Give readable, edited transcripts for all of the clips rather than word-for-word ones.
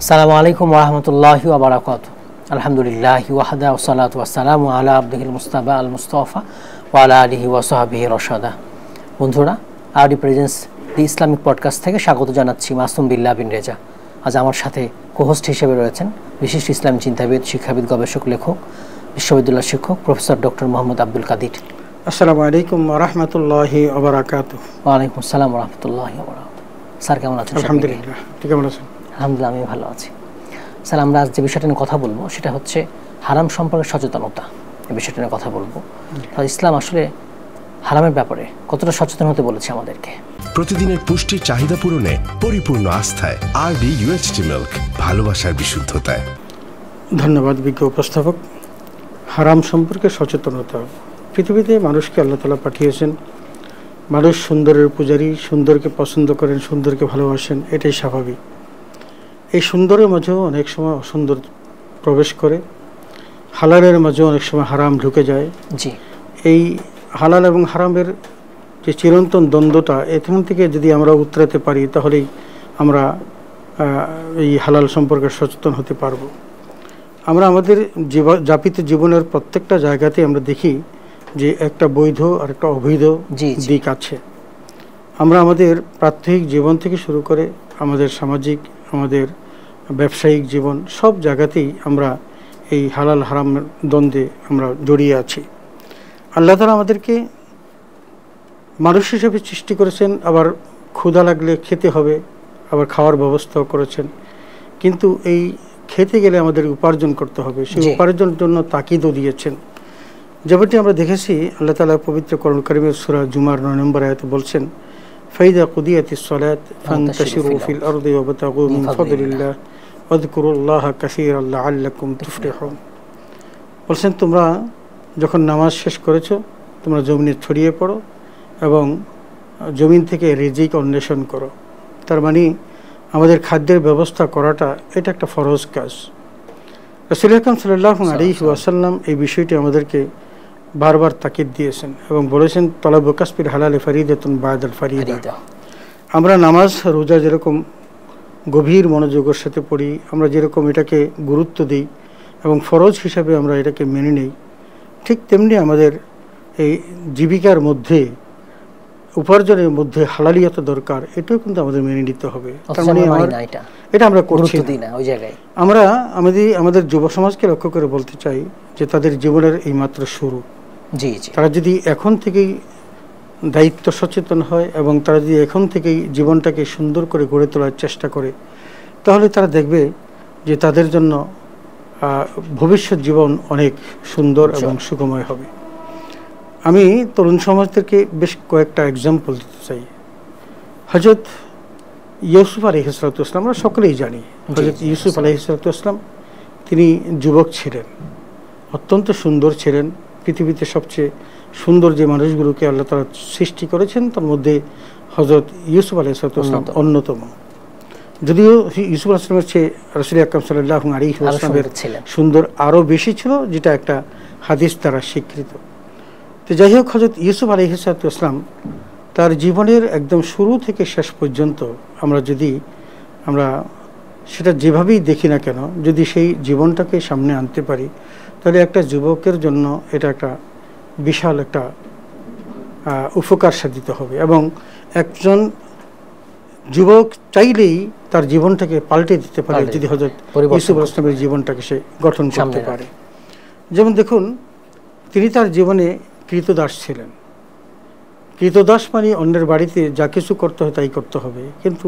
আসসালামু আলাইকুম ওয়া রাহমাতুল্লাহি ওয়া বারাকাতুহু। আলহামদুলিল্লাহি ওয়াহদা ওয়াসসালাতু ওয়াসসালামু আলা আবদিহিল মুস্তাফা আল মুস্তাফা ওয়া আলা আলিহি ওয়া সাহবিহি রাশাদা। বন্ধুরা, আরডি প্রেজেন্স দি ইসলামিক পডকাস্ট থেকে স্বাগত জানাচ্ছি মাসুম বিল্লাহ বিন রেজা। আজ আমার সাথে কোহোস্ট হিসেবে রয়েছেন বিশিষ্ট ইসলামী চিন্তাবিদ, শিক্ষাবিদ, গবেষক, লেখক, বিশ্ববিদ্যালয়ের শিক্ষক প্রফেসর ডক্টর মোহাম্মদ আব্দুল কাদির। আসসালামু আলাইকুম ওয়া রাহমাতুল্লাহি ওয়া বারাকাতুহু। ওয়া আলাইকুম আসসালাম ওয়া রাহমাতুল্লাহি ওয়া বারাকাতুহু। স্যার কেমন আছেন? আলহামদুলিল্লাহ। ঠিক কেমন আছেন? আলহামদুলিল্লাহ, আমি ভালো আছি। স্যার, আমরা আজ যে বিষয়টা নিয়ে কথা বলবো সেটা হচ্ছে হারাম সম্পর্কে সচেতনতা। এই বিষয়টা নিয়ে কথা বলবো। তাহলে ইসলাম আসলে হারামের ব্যাপারে কতটা সচেতন হতে বলেছে আমাদেরকে? প্রতিদিনের পুষ্টির চাহিদা পূরণে পরিপূর্ণ আস্থায় আরডি ইউএইচটি মিল্ক, ভালোবাসার বিশুদ্ধতায়। ধন্যবাদ বিজ্ঞ উপস্থাপক। হারাম সম্পর্কে সচেতনতা। পৃথিবীতে মানুষকে আল্লাহ তাআলা পাঠিয়েছেন। মানুষ সুন্দরের পূজারী, সুন্দরকে পছন্দ করেন, সুন্দরকে ভালোবাসেন, এটাই স্বাভাবিক। এই সুন্দরের মাঝেও অনেক সময় অসুন্দর প্রবেশ করে, হালালের মাঝেও অনেক সময় হারাম ঢুকে যায়। জি, এই হালাল এবং হারামের যে চিরন্তন দ্বন্দ্বটা, এখান থেকে যদি আমরা উতরাতে পারি তাহলেই আমরা এই হালাল সম্পর্কে সচেতন হতে পারবো। আমরা আমাদের যাপিত জীবনের প্রত্যেকটা জায়গাতে আমরা দেখি যে একটা বৈধ আর একটা অবৈধ দিক আছে। আমরা আমাদের প্রাত্যহিক জীবন থেকে শুরু করে আমাদের সামাজিক, আমাদের ব্যবসায়িক জীবন, সব জায়গাতেই আমরা এই হালাল হারামের দ্বন্দ্বে আমরা জড়িয়ে আছি। আল্লাহ তাআলা আমাদেরকে মানুষ হিসেবে সৃষ্টি করেছেন, আবার ক্ষুধা লাগলে খেতে হবে, আবার খাওয়ার ব্যবস্থাও করেছেন। কিন্তু এই খেতে গেলে আমাদের উপার্জন করতে হবে, সেই উপার্জনের জন্য তাকিদও দিয়েছেন। যেমনটি আমরা দেখেছি, আল্লাহ তাআলা পবিত্র কোরআন কারীমের সূরা জুমার 9 নম্বর আয়াতে বলছেন, ফাইদা কুদিয়াতিস সালাত ফান্তাশিরু ফিল আরদি ওয়াবতাগু মিন ফাদলিল্লাহ ওয়াযকুরুল্লাহা কাসীরান লাআল্লাকুম তুফলিহুন। বলছেন, তোমরা যখন নামাজ শেষ করেছো, তোমরা জমিনে ছড়িয়ে পড়ো এবং জমিন থেকে রিজিক অন্বেষণ করো। তার মানে আমাদের খাদ্যের ব্যবস্থা করাটা এটা একটা ফরজ কাজ। রাসূল আকরাম সাল্লাল্লাহু আলাইহি ওয়াসাল্লাম এই বিষয়টি আমাদেরকে বারবার তাকিদ দিয়েছেন এবং বলেছেন, তলাবু কাসবিল হালাল ফারিদাতুন বাদাল ফারিদা। আমরা নামাজ রোজা যেরকম গভীর মনোযোগের সাথে পড়ি, আমরা যেরকম এটাকে গুরুত্ব দিই এবং ফরজ হিসাবে আমরা এটাকে মেনে নেই, ঠিক তেমনি আমাদের এই জীবিকার মধ্যে, উপার্জনের মধ্যে হালালিয়ত দরকার, এটাও কিন্তু আমাদের মেনে নিতে হবে। তার মানে এটা আমরা করছি না। ওই জায়গায় আমরা আমাদের যুব সমাজকে লক্ষ্য করে বলতে চাই যে তাদের জীবনের এই মাত্র শুরু। তারা যদি এখন থেকেই দায়িত্ব সচেতন হয় এবং তারা যদি এখন থেকেই জীবনটাকে সুন্দর করে গড়ে তোলার চেষ্টা করে, তাহলে তারা দেখবে যে তাদের জন্য ভবিষ্যৎ জীবন অনেক সুন্দর এবং সুখময় হবে। আমি তরুণ সমাজদেরকে বেশ কয়েকটা এক্সাম্পল দিতে চাই। হযরত ইউসুফ আলাইহিস সালাতু ওয়াস সালাম, আমরা সকলেই জানি হযরত ইউসুফ আলাইহিস সালাতু ওয়াস সালাম, তিনি যুবক ছিলেন, অত্যন্ত সুন্দর ছিলেন। পৃথিবীতে সবচেয়ে সুন্দর যে মানুষগুলোকে আল্লাহ তাআলা সৃষ্টি করেছেন তার মধ্যে হযরত ইউসুফ আলাইহিস সালাতু ওয়াস সালাম অন্যতম। যদিও ইউসুফ আলাইহিস সালামের চেয়ে রাসূল আকরাম সাল্লাল্লাহু আলাইহি ওয়াসাল্লামের সুন্দর আরও বেশি ছিল, যেটা একটা হাদিস দ্বারা স্বীকৃত। তো যাই হোক, হযরত ইউসুফ আলাইহিস সালাতু ওয়াস সালাম তার জীবনের একদম শুরু থেকে শেষ পর্যন্ত আমরা সেটা যেভাবেই দেখি না কেন, যদি সেই জীবনটাকে সামনে আনতে পারি, তাহলে একটা যুবকের জন্য এটা একটা বিশাল একটা উপকার সাধিত হবে। এবং একজন যুবক চাইলেই তার জীবনটাকে পাল্টে দিতে পারে যদি হযরত ইউসুফ আলাইহিস সালামের জীবনটাকে সে গঠন করতে পারে। যেমন দেখুন, তিনি তার জীবনে কৃতদাস ছিলেন। কৃতদাস মানে অন্যের বাড়িতে যা কিছু করতে হয় তাই করতে হবে, কিন্তু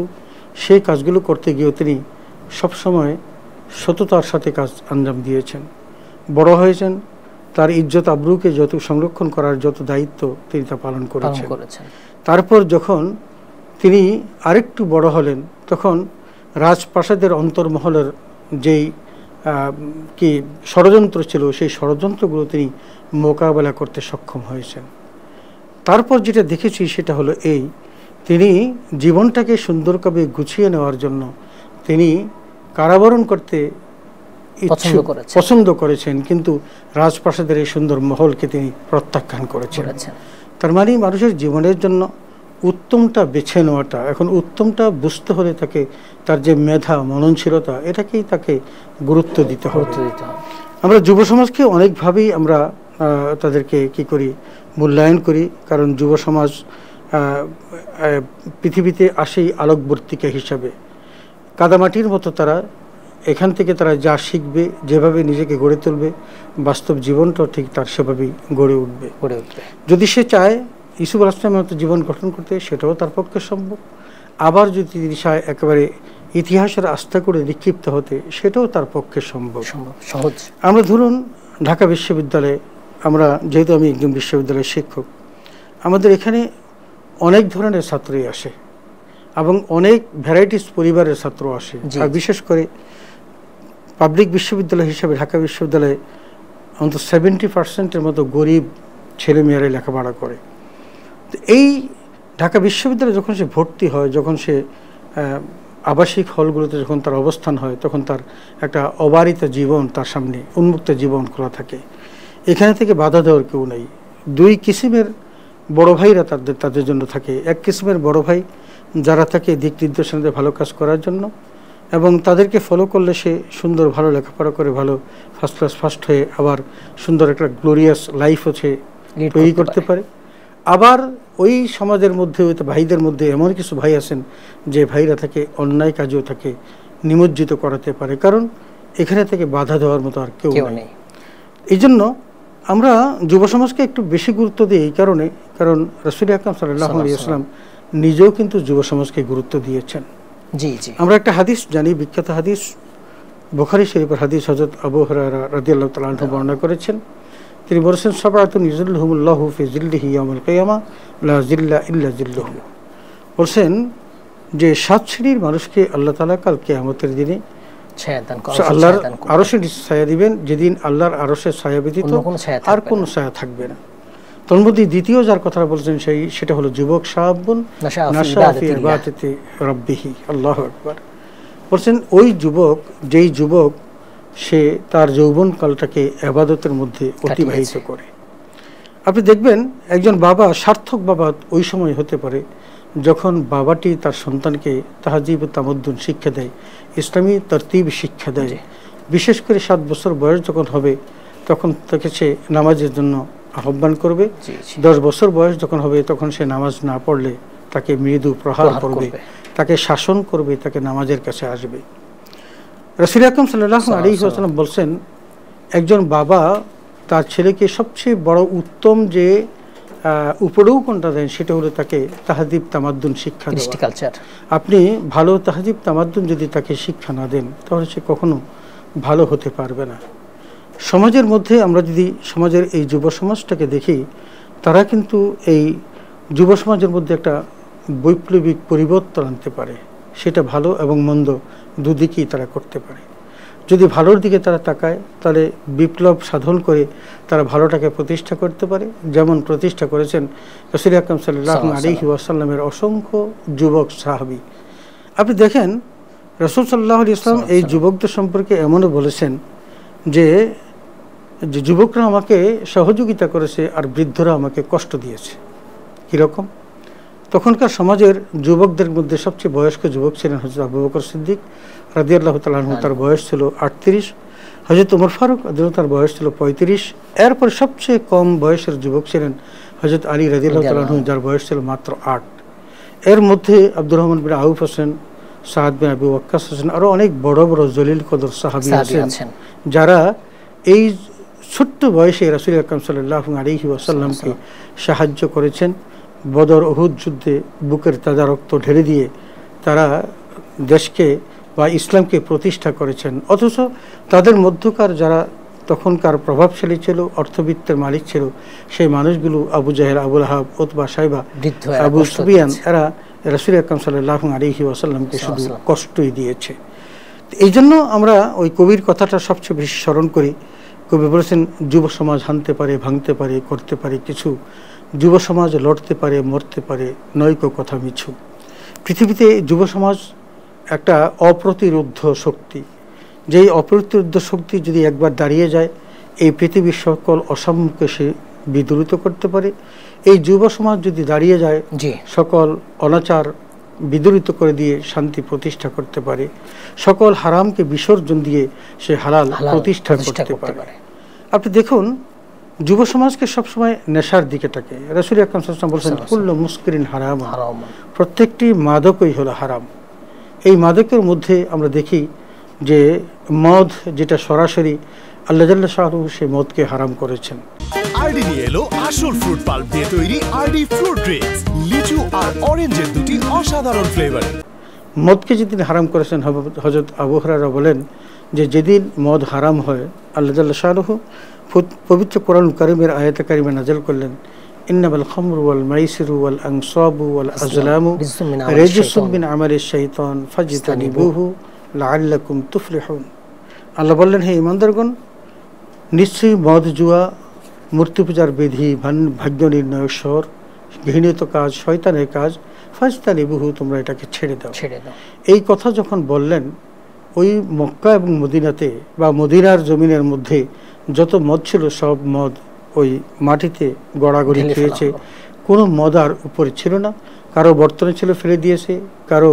সেই কাজগুলো করতে গিয়েও তিনি সবসময় সততার সাথে কাজ আঞ্জাম দিয়েছেন। বড় হয়েছেন, তার ইজ্জত আবরুকে যত সংরক্ষণ করার যত দায়িত্ব তিনি তা পালন করেছেন। তারপর যখন তিনি আরেকটু বড় হলেন, তখন রাজপ্রাসাদের অন্তর্মহলের যেই কি ষড়যন্ত্র ছিল, সেই ষড়যন্ত্রগুলো তিনি মোকাবেলা করতে সক্ষম হয়েছেন। তারপর যেটা দেখেছি সেটা হলো এই, তিনি জীবনটাকে সুন্দরভাবে গুছিয়ে নেওয়ার জন্য তিনি কারাবরণ করতে পছন্দ করেছেন, কিন্তু রাজপ্রাসাদের এই সুন্দর মহলকে তিনি প্রত্যাখ্যান করেছেন। তার মানে মানুষের জীবনের জন্য উত্তমটা বেছে নেওয়াটা, এখন উত্তমটা বুঝতে হলে তাকে তার যে মেধা মননশীলতা এটাকেই তাকে গুরুত্ব দিতে হবে। আমরা যুব সমাজকে অনেকভাবেই আমরা তাদেরকে কি করি, মূল্যায়ন করি, কারণ যুব সমাজ পৃথিবীতে আসেই আলোকবর্তিকা হিসাবে, কাদামাটির মতো তারা এখান থেকে তারা যা শিখবে, যেভাবে নিজেকে গড়ে তুলবে, বাস্তব জীবনটাও ঠিক তার সেভাবেই গড়ে উঠবে। যদি সে চায় ইউসুফ আলাইহিস সালামের মতো জীবন গঠন করতে, সেটাও তার পক্ষে সম্ভব। আবার যদি তিনি চায় একেবারে ইতিহাসের আস্থা করে নিক্ষিপ্ত হতে, সেটাও তার পক্ষে সম্ভব, সহজ। আমরা ধরুন ঢাকা বিশ্ববিদ্যালয়ে, আমরা যেহেতু আমি একজন বিশ্ববিদ্যালয়ের শিক্ষক, আমাদের এখানে অনেক ধরনের ছাত্রই আসে এবং অনেক ভ্যারাইটিস পরিবারের ছাত্র আসে। আর বিশেষ করে পাবলিক বিশ্ববিদ্যালয় হিসেবে ঢাকা বিশ্ববিদ্যালয়ে অন্তত 70% মতো গরিব ছেলেমেয়েরাই লেখাপড়া করে। তো এই ঢাকা বিশ্ববিদ্যালয়ে যখন সে ভর্তি হয়, যখন সে আবাসিক হলগুলোতে যখন তার অবস্থান হয়, তখন তার একটা অবারিত জীবন তার সামনে, উন্মুক্ত জীবন খোলা থাকে। এখানে থেকে বাধা দেওয়ার কেউ নেই। দুই কিসিমের বড় ভাইরা তাদের জন্য থাকে। এক কিসিমের বড় ভাই যারা থাকে দিক নির্দেশনাতে ভালো কাজ করার জন্য, এবং তাদেরকে ফলো করলে সে সুন্দর ভালো লেখাপড়া করে ভালো ফার্স্ট ক্লাস ফার্স্ট হয়ে আবার সুন্দর একটা গ্লোরিয়াস লাইফ হচ্ছে তৈরি করতে পারে। আবার ওই সমাজের মধ্যে, ওই ভাইদের মধ্যে এমন কিছু ভাই আছেন যে ভাইরা থাকে অন্যায় কাজেও থাকে নিমজ্জিত করাতে পারে, কারণ এখানে থেকে বাধা দেওয়ার মতো আর কেউ নেই। এই জন্য আমরা যুব সমাজকে একটু বেশি গুরুত্ব দিই এই কারণে, কারণ রাসূল আকরাম সাল্লাল্লাহু আলাইহি ওয়াসাল্লাম নিজেও কিন্তু যুব সমাজকে গুরুত্ব দিয়েছেন। আমরা একটা হাদিস জানি, বিখ্যাত হাদিস, বুখারী শরীফের হাদিস, হযরত আবু হুরায়রা রাদিয়াল্লাহু তাআলা আনহু বর্ণনা করেছেন। তিনি বলেছেন, সাবআতুন ইউযিল্লুহুমুল্লাহু ফি যিল্লিহি ইয়াউমাল কিয়ামা লা যিল্লা ইল্লা যিল্লুহু। বলেন যে 7 শ্রেণীর মানুষকে আল্লাহ তাআলা কাল কিয়ামতের দিনে আল্লাহর আরশের ছায়া দিবেন, যেদিন আল্লাহর আরশের ছায়া ব্যতীত আর কোনো ছায়া থাকবে না। তোর মধ্যে দ্বিতীয় যার কথা বলছেন সেটা হলো যুবক, শাবুন নাশা ফি ইবাদাতি রাব্বিহি। আল্লাহু আকবার। বলছেন ওই যুবক, যেই যুবক সে তার যৌবনকালটাকে ইবাদতের মধ্যে অতিবাহিত করে। আপনি দেখবেন একজন বাবা, সার্থক বাবা ওই সময় হতে পারে যখন বাবাটি তার সন্তানকে তাহজিব ও তামাদ্দুন শিক্ষা দেয়, ইসলামী তরতিব শিক্ষা দেয়। বিশেষ করে 7 বছর বয়স যখন হবে তখন তাকে সে নামাজের জন্য আহ্বান করবে। 10 বছর বয়স যখন হবে তখন সে নামাজ না পড়লে তাকে মৃদু প্রহার করবে, তাকে শাসন করবে, তাকে নামাজের কাছে আসবে। রাসূল আকরাম সাল্লাল্লাহু আলাইহি ওয়াসাল্লাম বলছেন, একজন বাবা তার ছেলেকে সবচেয়ে বড় উত্তম যে উপঢৌকনটা দেন সেটা হলো তাকে তাহজিব তামাদ্দুন শিক্ষা দেওয়া। আপনি ভালো তাহজিব তামাদ্দুন যদি তাকে শিক্ষা না দেন তাহলে সে কখনো ভালো হতে পারবে না। সমাজের মধ্যে আমরা যদি সমাজের এই যুব সমাজটাকে দেখি, তারা কিন্তু এই যুব সমাজের মধ্যে একটা বৈপ্লবিক পরিবর্তন আনতে পারে। সেটা ভালো এবং মন্দ দুদিকেই তারা করতে পারে। যদি ভালোর দিকে তারা তাকায় তাহলে বিপ্লব সাধন করে তারা ভালোটাকে প্রতিষ্ঠা করতে পারে, যেমন প্রতিষ্ঠা করেছেন রাসূল আকরাম সাল্লাল্লাহু আলাইহি ওয়াসাল্লামের অসংখ্য যুবক সাহাবী। আপনি দেখেন রাসূল সাল্লাল্লাহু আলাইহি ওয়াসাল্লাম এই যুবকদের সম্পর্কে এমনও বলেছেন যে যুবকরা আমাকে সহযোগিতা করেছে আর বৃদ্ধরা আমাকে কষ্ট দিয়েছে। কীরকম? তখনকার সমাজের যুবকদের মধ্যে সবচেয়ে বয়স্ক যুবক ছিলেন হযরত আবু বকর সিদ্দিক রাদিয়াল্লাহু তাআলা আনহু, তার বয়স ছিল 38। হযরত ওমর ফারুক রাদিয়াল্লাহু তার বয়স ছিল 35। এরপর সবচেয়ে কম বয়সের যুবক ছিলেন হযরত আলী রাদিয়াল্লাহু তাআলা আনহু, যার বয়স ছিল মাত্র 8। এর মধ্যে আব্দুর রহমান বিন আউফ হোসেন, সাদ বিন আবি ওয়াক্কাস হোসেন, আরও অনেক বড় বড় জলিল কদর সাহাবী আছেন যারা এই ছোট্ট বয়সে রাসূল আকরাম সাল্লাল্লাহু আলাইহি ওয়াসাল্লামকে সাহায্য করেছেন। বদর উহুদ যুদ্ধে বুকের তাজা রক্ত ঢেলে দিয়ে তারা দেশকে বা ইসলামকে প্রতিষ্ঠা করেছেন। অথচ তাদের মধ্যকার যারা তখনকার প্রভাবশালী ছিল, অর্থবিত্তের মালিক ছিল, সেই মানুষগুলো আবু জাহেল, আবু লাহাব, উতবা, শাইবা, আবু সুফিয়ান, এরা রাসূল আকরাম সাল্লাল্লাহু আলাইহি ওয়াসাল্লামকে শুধু কষ্টই দিয়েছে। এই জন্য আমরা ওই কবির কথাটা সবচেয়ে বেশি স্মরণ করি। কবি বলেছেন, যুব সমাজ হানতে পারে, ভাঙতে পারে, করতে পারে কিছু, যুব সমাজ লড়তে পারে, মরতে পারে, নয়কো কথা মিছু। পৃথিবীতে যুব সমাজ একটা অপ্রতিরোধ্য শক্তি। যেই অপ্রতিরোধ্য শক্তি যদি একবার দাঁড়িয়ে যায়, এই পৃথিবীর সকল অসাম্যকে সে বিদূরিত করতে পারে এই যুব সমাজ যদি দাঁড়িয়ে যায়, সকল অনাচার বিদূরিত করে দিয়ে শান্তি প্রতিষ্ঠা করতে পারে, সকল হারামকে বিসর্জন দিয়ে সে হালাল প্রতিষ্ঠা করতে পারে। আপনি দেখুন, যুব সমাজকে সবসময় নেশার দিকে টাকে। রাসূল আকরাম সাল্লাল্লাহু আলাইহি ওয়াসাল্লাম বলেছেন, কুল্লু মুসকিরিন হারাম, প্রত্যেকটি মাদকই হলো হারাম। এই মাদকের মধ্যে আমরা দেখি যে মদ, যেটা সরাসরি আল্লাহ জাল্লা শাহরুহু সেই মদকে হারাম করেছেন। আরডি নিয়ে এলো আসল ফ্রুট পাল্প দিয়ে তৈরি আরডি ফ্রুট ড্রিঙ্কস, লিচু আর অরেঞ্জের দুটি অসাধারণ ফ্লেভার। মদকে যেদিন হারাম করেছেন, হযরত আবু হুরায়রা বলেন যে যেদিন মদ হারাম হয়, আল্লাহ জাল্লা শাহরুহু পবিত্র কোরআন কারীমের আয়াতে কারিমা নাযিল করলেন, ইন্নামাল খামরু ওয়াল মাইসিরু ওয়াল আনসাবু ওয়াল আজলামু রিজসুম মিন আমালিশ শাইতান ফাজতানিবুহু লাআল্লাকুম তুফলিহুন। আল্লাহ বললেন, হে ঈমানদারগণ, নিশ্চয়ই মদ, জুয়া, মূর্তি পূজার বিধি, ভাগ্য নির্ণয় স্বর, ঘৃণিত কাজ, শয়তানের কাজ, ফাজতানিবুহু, তোমরা এটাকে ছেড়ে দাও। এই কথা যখন বললেন, ওই মক্কা এবং মদিনাতে বা মদিনার জমিনের মধ্যে যত মদ ছিল সব মদ ওই মাটিতে গড়াগড়ি খেয়েছে। কোনো মদ আর উপরে ছিল না, কারো বর্তনে ছিল ফেলে দিয়েছে, কারো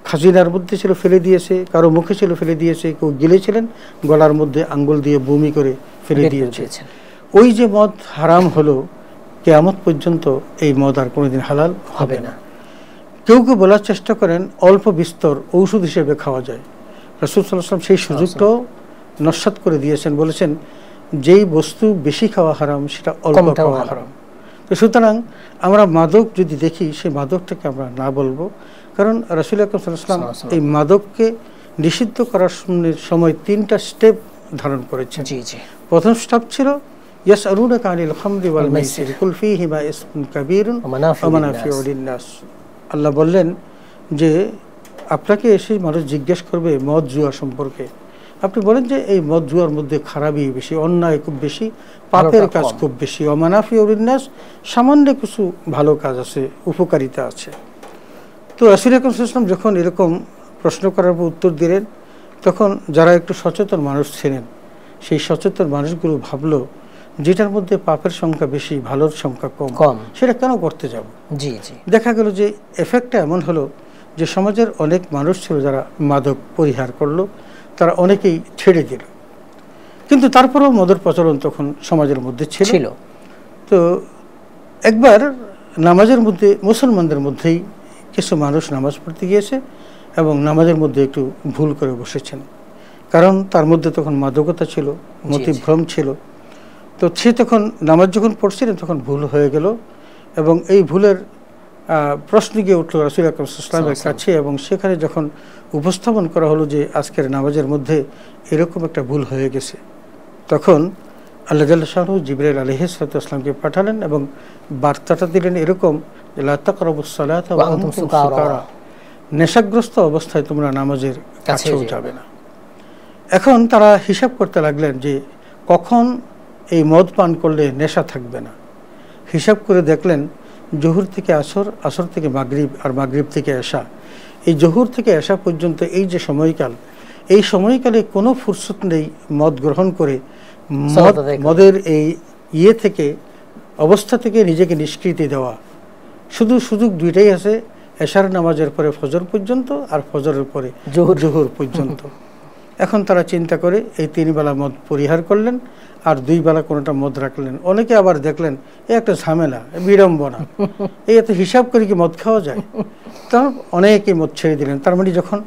খাজিনার মধ্যে ছিল ফেলে দিয়েছে, কারো মুখে ছিল ফেলে দিয়েছে, কেউ গিলেছিলেন গলার মধ্যে আঙ্গুল দিয়ে বমি করে ফেলে দিয়েছে। ওই যে মদ হারাম হলো, কিয়ামত পর্যন্ত এই মদ আর কোনোদিন হালাল হবে না। কেউ কেউ বলার চেষ্টা করেন অল্প বিস্তর ঔষধ হিসেবে খাওয়া যায়। রাসূল সাল্লাল্লাহু আলাইহি ওয়াসাল্লাম সেই সুযোগটাও নস্যাৎ করে দিয়েছেন, বলেছেন যেই বস্তু বেশি খাওয়া হারাম সেটা অল্প খাওয়া হারাম। তো সুতরাং আমরা মাদক যদি দেখি, সেই মাদকটাকে আমরা না বলবো, কারণ রাসূল আকরাম সাল্লাল্লাহু আলাইহি ওয়াসাল্লাম এই মাদককে নিষিদ্ধ করার সময় 3টা স্টেপ ধারণ করেছেন। প্রথম স্টেপ ছিল ইয়াসআলুনাকা আনিল খামরি ওয়াল মাইসির কুল ফীহিমা ইসমুন কাবীরুন ওয়া মানাফিউ লিন-নাস। আল্লাহ বললেন যে আপনাকে এসে মানুষ জিজ্ঞেস করবে মদ জুয়া সম্পর্কে, আপনি বলেন যে এই মদ জুয়ার মধ্যে খারাপই বেশি, অন্যায় খুব বেশি, পাপের কাজ খুব বেশি, ওয়া মানাফিউ লিন-নাস, সামান্য কিছু ভালো কাজ আছে, উপকারিতা আছে। তো রাসূল আকরাম সাল্লাল্লাহু আলাইহি ওয়াসাল্লাম যখন এরকম প্রশ্ন করার পর উত্তর দিলেন, তখন যারা একটু সচেতন মানুষ ছিলেন, সেই সচেতন মানুষগুলো ভাবলো যেটার মধ্যে পাপের সংখ্যা বেশি, ভালোর সংখ্যা কম, সেটা কেন করতে যাব। দেখা গেল যে এফেক্টটা এমন হলো যে সমাজের অনেক মানুষ ছিল যারা মাদক পরিহার করলো, তারা অনেকেই ছেড়ে দিল, কিন্তু তারপরেও মদের প্রচলন তখন সমাজের মধ্যে ছিল। তো একবার নামাজের মধ্যে, মুসলমানদের মধ্যেই কিছু মানুষ নামাজ পড়তে গিয়েছে এবং নামাজের মধ্যে একটু ভুল করে বসেছেন, কারণ তার মধ্যে তখন মাদকতা ছিল, মতিভ্রম ছিল। তো সে তখন নামাজ যখন পড়ছিলেন তখন ভুল হয়ে গেল এবং এই ভুলের প্রশ্ন গিয়ে উঠল রাসূল আকরাম সাল্লাল্লাহু আলাইহি ওয়াসাল্লামের কাছে, এবং সেখানে যখন উপস্থাপন করা হলো যে আজকের নামাজের মধ্যে এরকম একটা ভুল হয়ে গেছে, তখন আল্লাহ জাল্লা শাহরুহু জিবরাইল আলাইহিস সালামকে পাঠালেন এবং বার্তাটা দিলেন এরকম, লা তাকরাবুস সালাতা ওয়া আনতুম সুকারা, নেশাগ্রস্ত অবস্থায় তোমরা নামাজের কাছেও যাবে না। এখন তারা হিসাব করতে লাগলেন যে কখন এই মদ পান করলে নেশা থাকবে না। হিসাব করে দেখলেন জোহর থেকে আসর, আসর থেকে মাগরিব, আর মাগরিব থেকে এশা, এই জোহর থেকে এশা পর্যন্ত এই যে সময়কাল, এই সময়কালে কোনো ফুরসত নেই মদ গ্রহণ করে মদের এই থেকে অবস্থা থেকে নিজেকে নিষ্কৃতি দেওয়া। শুধু সুযোগ দুইটাই আছে, এশার নামাজের পরে ফজর পর্যন্ত আর ফজরের পরে জোহর পর্যন্ত। এখন তারা চিন্তা করে এই 3 বেলা মদ পরিহার করলেন আর 2 বেলা কোনোটা মদ রাখলেন। অনেকে আবার দেখলেন একটা ঝামেলা, বিড়ম্বনা, এই এত হিসাব করে কি মদ খাওয়া যায়, তার অনেকেই মদ ছেড়ে দিলেন। তার মানে যখন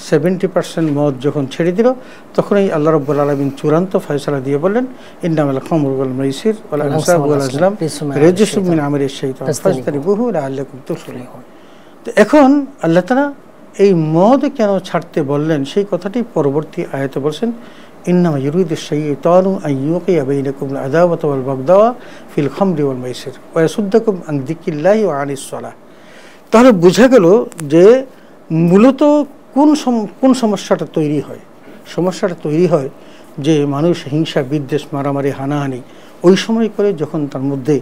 70% মদ যখন ছেড়ে দিল, তখনই আল্লাহ রাব্বুল আলামিন চূড়ান্ত ফয়সালা দিয়ে বললেন, ইন্নামাল খামরু ওয়াল মাইসির ওয়াল আনসাবু ওয়াল আজলাম রিজসুম মিন আমালিশ শাইতান ফাজতানিবুহু লাআল্লাকুম তুফলিহুন। তো এখন আল্লাহ তাআলা এই মদ কেন ছাড়তে বললেন সেই কথাটি পরবর্তী আয়াতে বলছেন, ইন্নামা ইউরিদুশ শাইতানু আন ইউকিয়া বাইনাকুমুল আদাওয়াতা ওয়াল বাগদাওয়া ফিল খামরি ওয়াল মাইসির ওয়া ইয়াসুদ্দাকুম আন যিকরিল্লাহি ওয়া আনিস সালাহ। তাহলে বোঝা গেল যে মূলত কোন সমস্যাটা তৈরি হয়। সমস্যাটা তৈরি হয় যে মানুষ হিংসা, বিদ্বেষ, মারামারি, হানাহানি ওই সময় করে যখন তার মধ্যে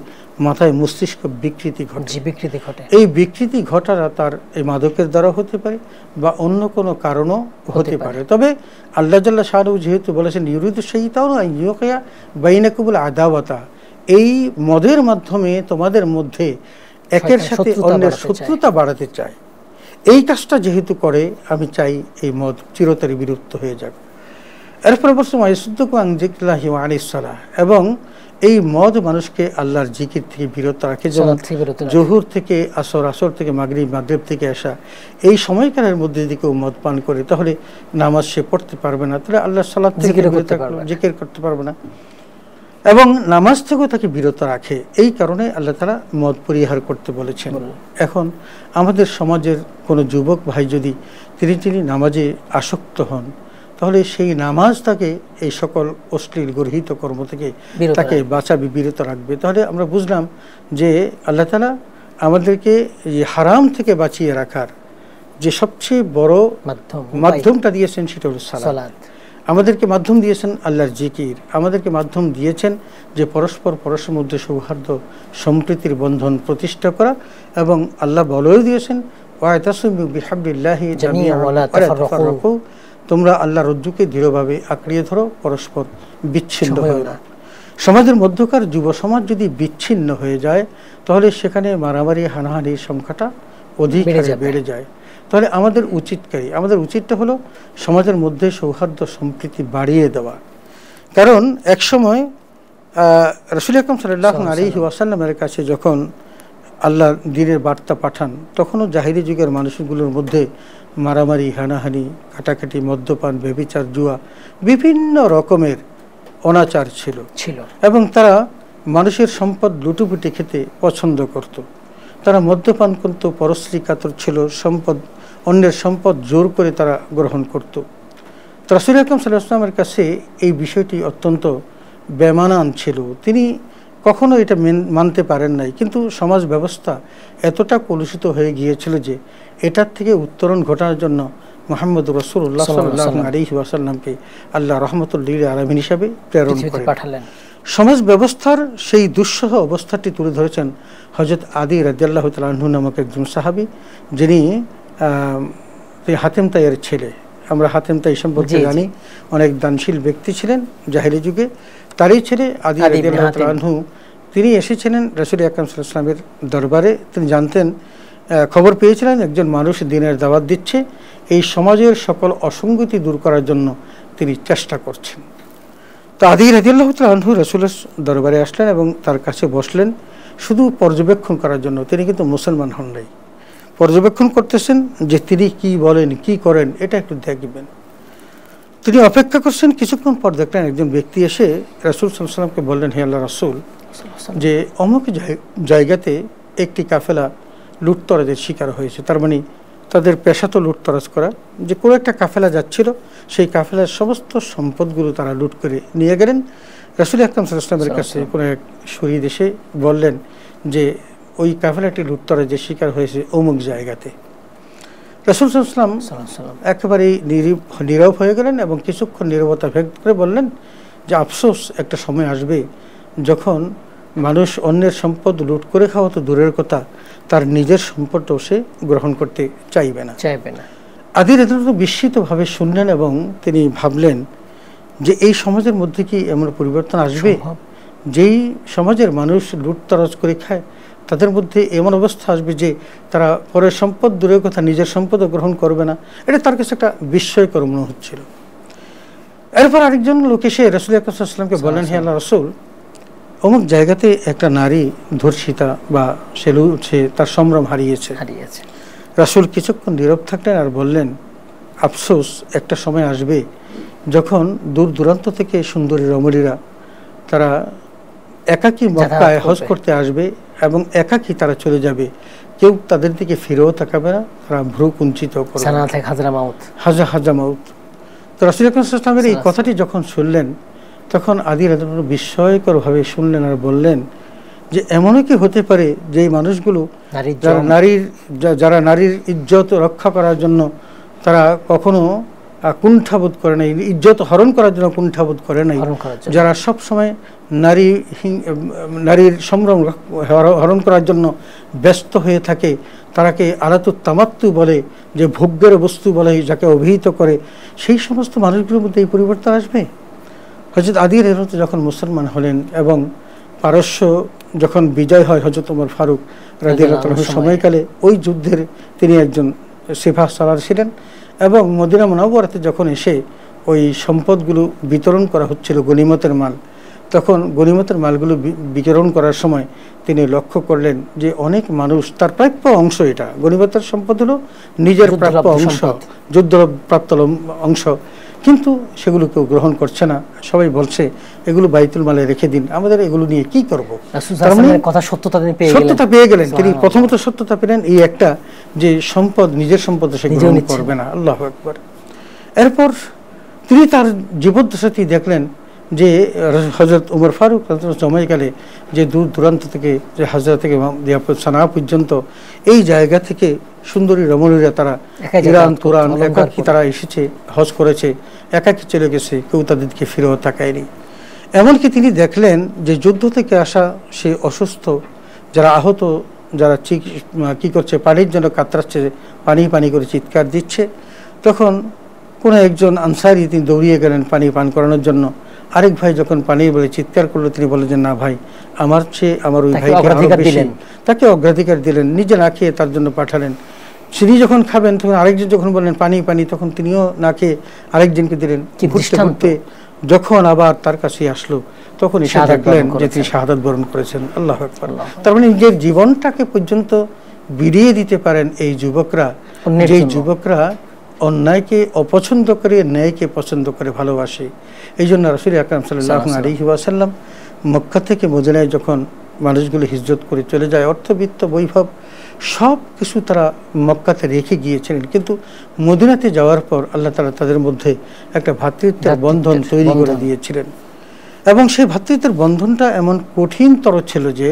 মাথায় মস্তিষ্ক বিকৃতি ঘটে। এই বিকৃতি ঘটাটা তার এই মাদকের দ্বারা হতে পারে বা অন্য কোনো কারণও হতে পারে। তবে আল্লাহ জাল্লা শাহরুহু যেহেতু বলেছেন ইউরিদুশ শাইতানু আন ইউকিয়া বাইনাকুমুল আদাওয়াতা, এই মদের মাধ্যমে তোমাদের মধ্যে একের সাথে অন্যের শত্রুতা বাড়াতে চায়। এই কাজটা যেহেতু করে, আমি চাই এই মদ চিরতরে বিলুপ্ত হয়ে যাক। এরপরে বলছে এবং এই মদ মানুষকে আল্লাহর জিকির থেকে বিরত রাখে। যেমন জোহর থেকে আসর, আসর থেকে মাগরিব, মাগরিব থেকে আসা, এই সময়কালের মধ্যে যদি কেউ মদ পান করে তাহলে নামাজ সে পড়তে পারবে না, তাহলে আল্লাহর সালাত থেকে জিকির করতে পারবে না, এবং নামাজ থেকেও তাকে বিরত রাখে। এই কারণে আল্লাহ তাআলা মদ পরিহার করতে বলেছেন। এখন আমাদের সমাজের কোনো যুবক ভাই যদি তিনি নামাজে আসক্ত হন, তাহলে সেই নামাজ তাকে এই সকল অশ্লীল গর্হিত কর্ম থেকে তাকে বিরত রাখবে। তাহলে আমরা বুঝলাম যে আল্লাহ তাআলা আমাদেরকে এই হারাম থেকে বাঁচিয়ে রাখার যে সবচেয়ে বড় মাধ্যমটা দিয়েছেন সেটা হলো সালাত। আমাদেরকে মাধ্যম দিয়েছেন আল্লাহর জিকির, আমাদেরকে মাধ্যম দিয়েছেন যে পরস্পরের মধ্যে সৌহার্দ্য সম্প্রীতির বন্ধন প্রতিষ্ঠা করা, এবং আল্লাহ বলেও দিয়েছেন ওয়াতাসিমু বিহাবলিল্লাহি জামিআন ওয়ালা তাফাররাকু, তোমরা আল্লাহর রজ্জুকে দৃঢ়ভাবে আঁকড়িয়ে ধরো, পরস্পর বিচ্ছিন্ন হও না। সমাজের মধ্যকার যুব সমাজ যদি বিচ্ছিন্ন হয়ে যায় তাহলে সেখানে মারামারি হানাহানির সংখ্যাটা অধিক বেড়ে যায়। তাহলে আমাদের উচিতটা হলো সমাজের মধ্যে সৌহার্দ্য সম্প্রীতি বাড়িয়ে দেওয়া। কারণ একসময় রাসূল আকরাম সাল্লাল্লাহু আলাইহি ওয়াসাল্লামের কাছে যখন আল্লাহ দ্বীনের বার্তা পাঠান, তখনও জাহিরি যুগের মানুষগুলোর মধ্যে মারামারি, হানাহানি, কাটাকাটি, মদ্যপান, ব্যভিচার, জুয়া, বিভিন্ন রকমের অনাচার ছিল, এবং তারা মানুষের সম্পদ লুটুপুটি খেতে পছন্দ করত। তারা মদ্যপান করত, পরশ্রী কাতর ছিল, অন্যের সম্পদ জোর করে তারা গ্রহণ করত। রাসূল আকরাম সাল্লাল্লাহু আলাইহি ওয়াসাল্লামের কাছে এই বিষয়টি অত্যন্ত বেমানান ছিল, তিনি কখনো এটা মানতে পারেন নাই। কিন্তু সমাজ ব্যবস্থা এতটা কলুষিত হয়ে গিয়েছিল যে এটার থেকে উত্তরণ ঘটানোর জন্য মুহাম্মদ রাসূলুল্লাহ সাল্লাল্লাহু আলাইহি ওয়াসাল্লামকে আল্লাহ রাহমাতুল লিল আলামিন হিসাবে প্রেরণ করেন। সমাজ ব্যবস্থার সেই দুঃসহ অবস্থাটি তুলে ধরেছেন হযরত আদি রাদিয়াল্লাহু তাআলা আনহু নামক একজন সাহাবী, যিনি হাতেম তাইয়ের ছেলে। আমরা হাতেম তাই সম্পর্কে জানি, অনেক দানশীল ব্যক্তি ছিলেন জাহেলি যুগে। তারই ছেলে আদি রাদিয়াল্লাহু তাআলা আনহু, তিনি এসেছিলেন রাসূল আকরাম সাল্লাল্লাহু আলাইহি ওয়াসাল্লামের দরবারে। তিনি জানতেন, খবর পেয়েছিলেন একজন মানুষ দ্বীনের দাওয়াত দিচ্ছে, এই সমাজের সকল অসঙ্গতি দূর করার জন্য তিনি চেষ্টা করছেন। তো আদি রাদিয়াল্লাহু তাআলা আনহু রাসূলের দরবারে আসলেন এবং তার কাছে বসলেন শুধু পর্যবেক্ষণ করার জন্য। তিনি কিন্তু মুসলমান হন নাই, পর্যবেক্ষণ করতেছেন যে তিনি কি বলেন, কি করেন, এটা একটু দেখবেন। তিনি অপেক্ষা করছেন। কিছুক্ষণ পর দেখলেন একজন ব্যক্তি এসে রাসূল সাল্লাল্লাহু আলাইহি ওয়াসাল্লামকে বললেন, হে আল্লাহর রাসূল, যে অমুক জায়গাতে একটি কাফেলা লুটতরাজের শিকার হয়েছে। তার মানে তাদের পেশা তো লুটতরাজ করা। যে কোনো একটা কাফেলা যাচ্ছিল, সেই কাফেলার সমস্ত সম্পদগুলো তারা লুট করে নিয়ে গেলেন। রাসূল আকরাম সাল্লাল্লাহু আলাইহি ওয়াসাল্লামের কাছে কোনো এক শহীদ এসে বললেন যে ওই কাফেলাটি লুটতরাজের শিকার হয়েছে অমুক জায়গাতে। রাসূল সাল্লাল্লাহু আলাইহি ওয়াসাল্লাম একেবারেই নীরব হয়ে গেলেন এবং কিছুক্ষণ নীরবতা ব্যক্ত করে বললেন যে আফসোস, একটা সময় আসবে যখন মানুষ অন্যের সম্পদ লুট করে খাওয়া তো দূরের কথা, তার নিজের সম্পদও সে গ্রহণ করতে চাইবে না। আদি রাদিয়াল্লাহু বিস্মিতভাবে শুনলেন এবং তিনি ভাবলেন যে এই সমাজের মধ্যে কি এমন পরিবর্তন আসবে, যেই সমাজের মানুষ লুটতরাজ করে খায় তাদের মধ্যে এমন অবস্থা আসবে যে তারা পরের সম্পদ দূরের কথা নিজের সম্পদও গ্রহণ করবে না। এটা তার কাছে একটা বিস্ময়কর মনে হচ্ছিল। এরপর আরেকজন লোক এসে রাসূল আকরাম সাল্লাল্লাহু আলাইহি ওয়াসাল্লামকে বললেন, হে আল্লাহর রাসূল, অমুক জায়গাতে একটা নারী ধর্ষিতা বা সে তার সম্ভ্রম হারিয়েছে। রাসূল কিছুক্ষণ নীরব থাকলেন আর বললেন, আফসোস, একটা সময় আসবে যখন দূর দূরান্ত থেকে সুন্দরী রমণীরা তারা একাকী মক্কায় হজ করতে আসবে এবং একাকী তারা চলে যাবে, কেউ তাদের দিকে ফিরেও তাকাবে না, তারা ভ্রু কুঞ্চিত করবে। হাজামাউত। তো রাসূল আকরাম সাল্লাল্লাহু আলাইহি ওয়াসাল্লামের এই কথাটি যখন শুনলেন, তখন আদি রাদিয়াল্লাহু বিস্ময়করভাবে শুনলেন আর বললেন যে এমনও কি হতে পারে যে এই মানুষগুলো যারা নারীর ইজ্জত রক্ষা করার জন্য তারা কখনো কুণ্ঠাবোধ করে নাই, ইজ্জত হরণ করার জন্য কুণ্ঠাবোধ করে নাই, যারা সব সময় নারীর সম্ভ্রম হরণ করার জন্য ব্যস্ত হয়ে থাকে, তারাকে আলাতুত তামাত্তু বলে, যে ভোগ্যের বস্তু বলে যাকে অভিহিত করে, সেই সমস্ত মানুষগুলোর মধ্যে এই পরিবর্তন আসবে। হযরত আদি রাদিয়াল্লাহু যখন মুসলমান হলেন এবং পারস্য যখন বিজয় হয় হযরত ওমর ফারুক রাদিয়াল্লাহু তাআলার সময়কালে, ওই যুদ্ধের তিনি একজন সিপাহ সালার ছিলেন। এবং মদিনা মুনাওয়ারাতে যখন এসে ওই সম্পদগুলো বিতরণ করা হচ্ছিল গনিমতের মাল, তখন গনিমতের মালগুলো বিতরণ করার সময় তিনি লক্ষ্য করলেন যে অনেক মানুষ, তার প্রাপ্য অংশ, এটা গনিমতের সম্পদ হলো নিজের প্রাপ্য অংশ, যুদ্ধপ্রাপ্ত অংশ, কিন্তু সেগুলো কেউ গ্রহণ করছে না। সবাই বলছে এগুলো বাইতুল মালে রেখে দিন, আমাদের এগুলো নিয়ে কি করব। সত্যতা পেয়ে গেলেন তিনি। প্রথমত সত্যতা পেলেন এই একটা, যে সম্পদ নিজের সম্পদ সে গ্রহণ করবে না। আল্লাহু আকবার। এরপর তিনি তার জীবদ্দশাতেই দেখলেন যে হযরত ওমর ফারুক সময়কালে যে দূর দূরান্ত থেকে, যে হাজরা থেকে সানা পর্যন্ত এই জায়গা থেকে সুন্দরী রমণীরা তারা ইরান তুরান একাকী তারা এসেছে, হজ করেছে, একাকী চলে গেছে, কেউ তাদেরকে ফিরেও তাকায়নি। এমনকি তিনি দেখলেন যে যুদ্ধ থেকে আসা সে অসুস্থ, যারা আহত, যারা কি করছে, পানির জন্য কাতরাচ্ছে, পানি পানি করে চিৎকার দিচ্ছে। তখন কোনো একজন আনসারি তিনি দৌড়িয়ে গেলেন পানি পান করানোর জন্য। আরেক ভাই যখন পানি বলে চিৎকার করলো, তিনি বললেন যে না ভাই, আমার চেয়ে আমার ওই ভাইকে তাকে অগ্রাধিকার দিলেন, নিজে না খেয়ে তার জন্য পাঠালেন। তিনি যখন খাবেন তখন আরেকজন যখন বললেন পানি পানি, তখন তিনিও না খেয়ে আরেকজনকে দিলেন। ঘুরতে যখন আবার তার কাছে আসলো, তখন এসে দেখলেন যে তিনি শাহাদাত বরণ করেছেন। আল্লাহু আকবার। তার মানে নিজের জীবনটাকে পর্যন্ত বিলিয়ে দিতে পারেন এই যুবকরা, যে যুবকরা অন্যায়কে অপছন্দ করে ন্যায়কে পছন্দ করে ভালোবাসে। এই জন্য রাসূল আকরাম সাল্লাল্লাহু আলাইহি ওয়াসাল্লাম মক্কা থেকে মদিনায় যখন মানুষগুলো হিজরত করে চলে যায়, অর্থবিত্ত বৈভব সব কিছু তারা মক্কাতে রেখে গিয়েছিলেন, কিন্তু মদিনাতে যাওয়ার পর আল্লাহ তাআলা তাদের মধ্যে একটা ভ্রাতৃত্বের বন্ধন তৈরি করে দিয়েছিলেন। এবং সেই ভ্রাতৃত্বের বন্ধনটা এমন কঠিনতর ছিল যে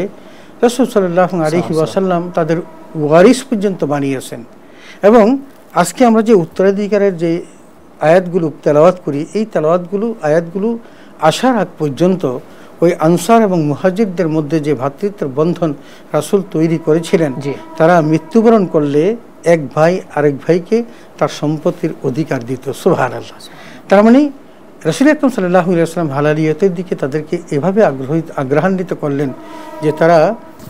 রাসূল সাল্লাল্লাহু আলাইহি ওয়াসাল্লাম তাদের ওয়ারিস পর্যন্ত বানিয়েছেন। এবং আজকে আমরা যে উত্তরাধিকারের যে আয়াতগুলো তেলাওয়াত করি, এই তেলাওয়াতগুলো আয়াতগুলো আসার আগ পর্যন্ত ওই আনসার এবং মুহাজিরদের মধ্যে যে ভ্রাতৃত্বের বন্ধন রাসূল তৈরি করেছিলেন, তারা মৃত্যুবরণ করলে এক ভাই আরেক ভাইকে তার সম্পত্তির অধিকার দিত। সুবহানাল্লাহ। তার মানে রাসূল আকরাম সাল্লাল্লাহু আলাইহি ওয়াসাল্লাম হালালিয়াতের দিকে তাদেরকে এভাবে আগ্রহান্বিত করলেন যে তারা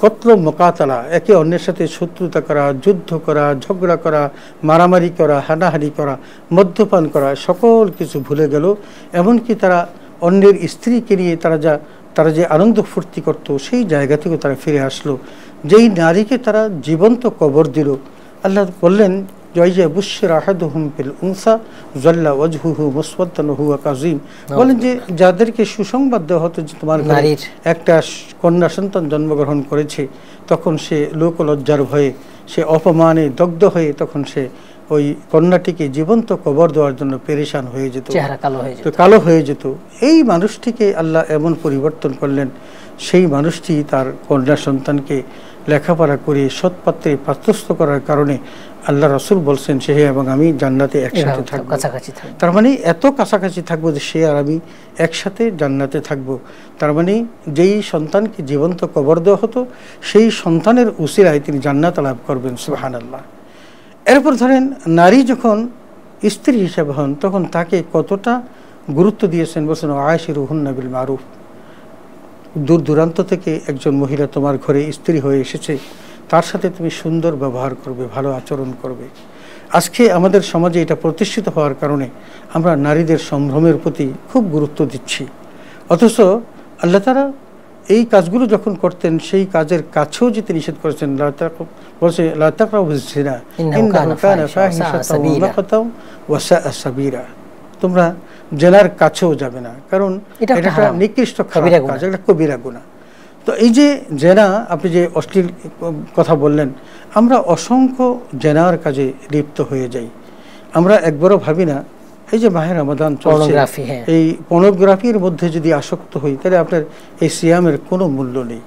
কতল মোকাতালা, একে অন্যের সাথে শত্রুতা করা, যুদ্ধ করা, ঝগড়া করা, মারামারি করা, হানাহানি করা, মদ্যপান করা, সকল কিছু ভুলে গেল। এমনকি তারা অন্যের স্ত্রীকে নিয়ে তারা যে আনন্দ ফুর্তি করত, সেই জায়গা থেকে তারা ফিরে আসলো। যেই নারীকে তারা জীবন্ত কবর দিল, আল্লাহ বললেন বলেন যে যাদেরকে সুসংবাদ দেওয়া হতো যে তোমার ঘরে একটা কন্যা সন্তান জন্মগ্রহণ করেছে, তখন সে লোকলজ্জার ভয়ে, সে অপমানে দগ্ধ হয়ে তখন সে ওই কন্যাটিকে জীবন্ত কবর দেওয়ার জন্য পেরেশান হয়ে যেত, কালো হয়ে যেত। এই মানুষটিকে আল্লাহ এমন পরিবর্তন করলেন, সেই মানুষটি তার কন্যা সন্তানকে লেখাপড়া করে সৎপাত্রে পাত্রস্থ করার কারণে আল্লাহ রাসূল বলছেন সে এবং আমি জান্নাতে একসাথে থাকবো। তার মানে এত কাছাকাছি থাকবো যে সে আর আমি একসাথে জান্নাতে থাকবো। তার মানে যেই সন্তানকে জীবন্ত কবর দেওয়া হতো, সেই সন্তানের উসিলায় তিনি জান্নাত লাভ করবেন। সুবহানাল্লাহ। এরপর ধরেন নারী যখন স্ত্রী হিসেবে হন, তখন তাকে কতটা গুরুত্ব দিয়েছেন। বলছেন আয়শিরুহুন্না বিল মারুফ। দূর দূরান্ত থেকে একজন মহিলা তোমার ঘরে স্ত্রী হয়ে এসেছে, তার সাথে তুমি সুন্দর ব্যবহার করবে, ভালো আচরণ করবে। আজকে আমাদের সমাজে এটা প্রতিষ্ঠিত হওয়ার কারণে আমরা নারীদের সম্ভ্রমের প্রতি খুব গুরুত্ব দিচ্ছি, অথচ আল্লাহ তাআলা এই কাজগুলো যখন করতেন, সেই কাজের কাছেও যেতে নিষেধ করেছেন। বলছে লা তাকরাবুজ জিনা ইন্নাহু কানা ফাহিশাতাও ওয়া মাকাতাও ওয়া সাআ সাবিরা। তোমরা জেনার কাছেও যাবে না, কারণ এটা একটা নিকৃষ্ট খারাপ কাজ, একটা কবিরা গুনাহ। তো এই যে জেনা, আপনি যে অশ্লীল কথা বললেন, আমরা অসংখ্য জেনার কাজে লিপ্ত হয়ে যাই। আমরা একবারও ভাবি না এই যে মাহে রমাদান চলছে, এই পর্নোগ্রাফির মধ্যে যদি আসক্ত হই, তাহলে আপনার এই সিয়ামের কোনো মূল্য নেই।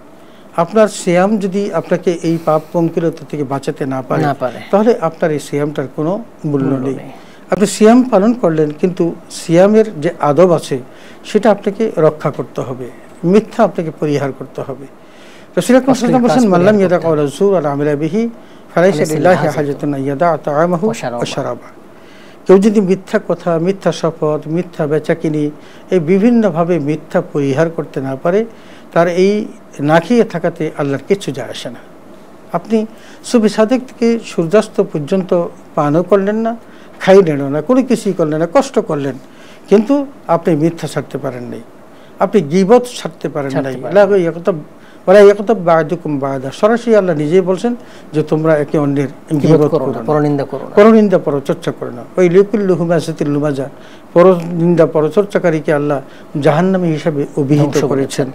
আপনার সিয়াম যদি আপনাকে এই পাপ পঙ্কিলতা থেকে বাঁচাতে না পারে, তাহলে আপনার এই সিয়ামটার কোনো মূল্য নেই। আপনি সিয়াম পালন করলেন, কিন্তু সিয়ামের যে আদব আছে সেটা আপনাকে রক্ষা করতে হবে, মিথ্যা আপনাকে পরিহার করতে হবে। রাসূল আকরাম সাল্লাল্লাহু আলাইহি ওয়াসাল্লাম মাল্লাম ইয়াদা কাওলা যুর ওয়া আমিলা বিহি ফালাইসা লিল্লাহি হাজাতুন ইয়াদা তাআমাহু ওয়া শারাবা। কেউ যদি মিথ্যা কথা, মিথ্যা শপথ, মিথ্যা বেচাকিনি, এই বিভিন্নভাবে মিথ্যা পরিহার করতে না পারে, তার এই না খেয়ে থাকাতে আল্লাহর কিচ্ছু যায় আসে না। আপনি সুবহি সাদেক থেকে সূর্যাস্ত পর্যন্ত পানও করলেন না, খাইলেনও না, কোনো কিছুই করলেন না, কষ্ট করলেন, কিন্তু আপনি মিথ্যা ছাড়তে পারেন নাই, আপনি গীবত ছাড়তে পারেন নাই। সরাসরি আল্লাহ নিজেই বলছেন যে তোমরা একে অন্যের গীবত করো না, পরনিন্দা পরচর্চা করো না। ওই লিকুল্লু হুমাযাতিল লুমাযা, পরনিন্দা পরচর্চাকারীকে আল্লাহ জাহান্নামী হিসাবে অভিহিত করেছেন।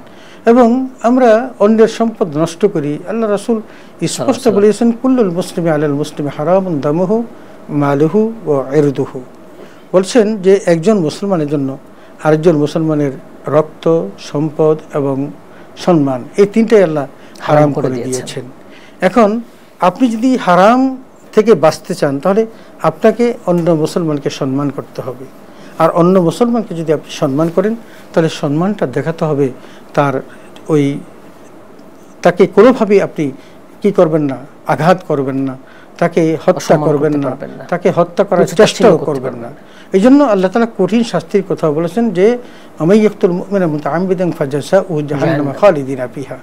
এবং আমরা অন্যের সম্পদ নষ্ট করি। আল্লাহ রাসূল স্পষ্ট বলেছেন কুল্লুল মুসলিমি আলাল মুসলিমি হারামুন দামুহু মালুহু ওয়া ইরদুহু। বলছেন যে একজন মুসলমানের জন্য আরেকজন মুসলমানের রক্ত, সম্পদ এবং সম্মান, এই তিনটাই আল্লাহ হারাম করে দিয়েছেন। এখন আপনি যদি হারাম থেকে বাঁচতে চান তাহলে আপনাকে অন্য মুসলমানকে সম্মান করতে হবে। আর অন্য মুসলমানকে যদি আপনি সম্মান করেন তাহলে সম্মানটা দেখাতে হবে তার ওই তাকে কোনোভাবেই আপনি কি করবেন না, আঘাত করবেন না, তাকে হত্যা করবেন না, তাকে হত্যা করার চেষ্টাও করবেন না। এই জন্য আল্লাহ তাআলা কঠিন শাস্তির কথা বলেছেন যে আমাইয়াকতুল মুমিনা মুতাআম্মিদান ফাজাযাউ জাহান্নাম খালিদিনা ফিহা।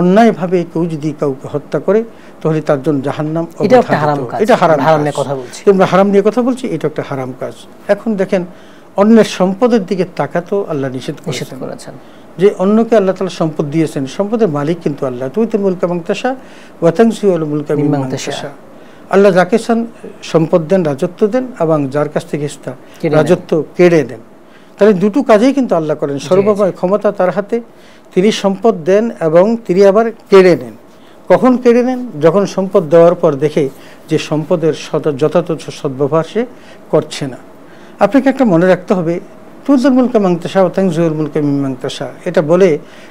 অন্যায়ভাবে কেউ যদি কাউকে হত্যা করে তাহলে তার জন্য জাহান্নাম। এটা হারাম নিয়ে কথা বলছি, আমরা হারাম নিয়ে কথা বলছি, এটা একটা হারাম কাজ। এখন দেখেন অন্যের সম্পদের দিকে তাকাতো আল্লাহ নিষেধ করেছেন যে অন্যকে আল্লাহ তাআলা সম্পদ দিয়েছেন, সম্পদের মালিক কিন্তু আল্লাহ। তুইতুল মুলকা মান তাশা ওয়া তানজিউল মুলকা মিম্মান তাশা। আল্লাহ যাকে চান সম্পদ দেন, রাজত্ব দেন, এবং যার কাছ থেকে রাজত্ব কেড়ে দেন। তাহলে দুটো কাজেই কিন্তু আল্লাহ করেন। সর্বময় ক্ষমতা তার হাতে, তিনি সম্পদ দেন এবং তিনি আবার কেড়ে নেন। কখন কেড়ে নেন? যখন সম্পদ দেওয়ার পর দেখে যে সম্পদের যথাযথ সদ্ব্যবহার সে করছে না। আপনাকে একটা মনে রাখতে হবে, তুযুল মুলকা মান তাশা ওয়া তানজিউল মুলকা মিম্মান তাশা, এটা বলে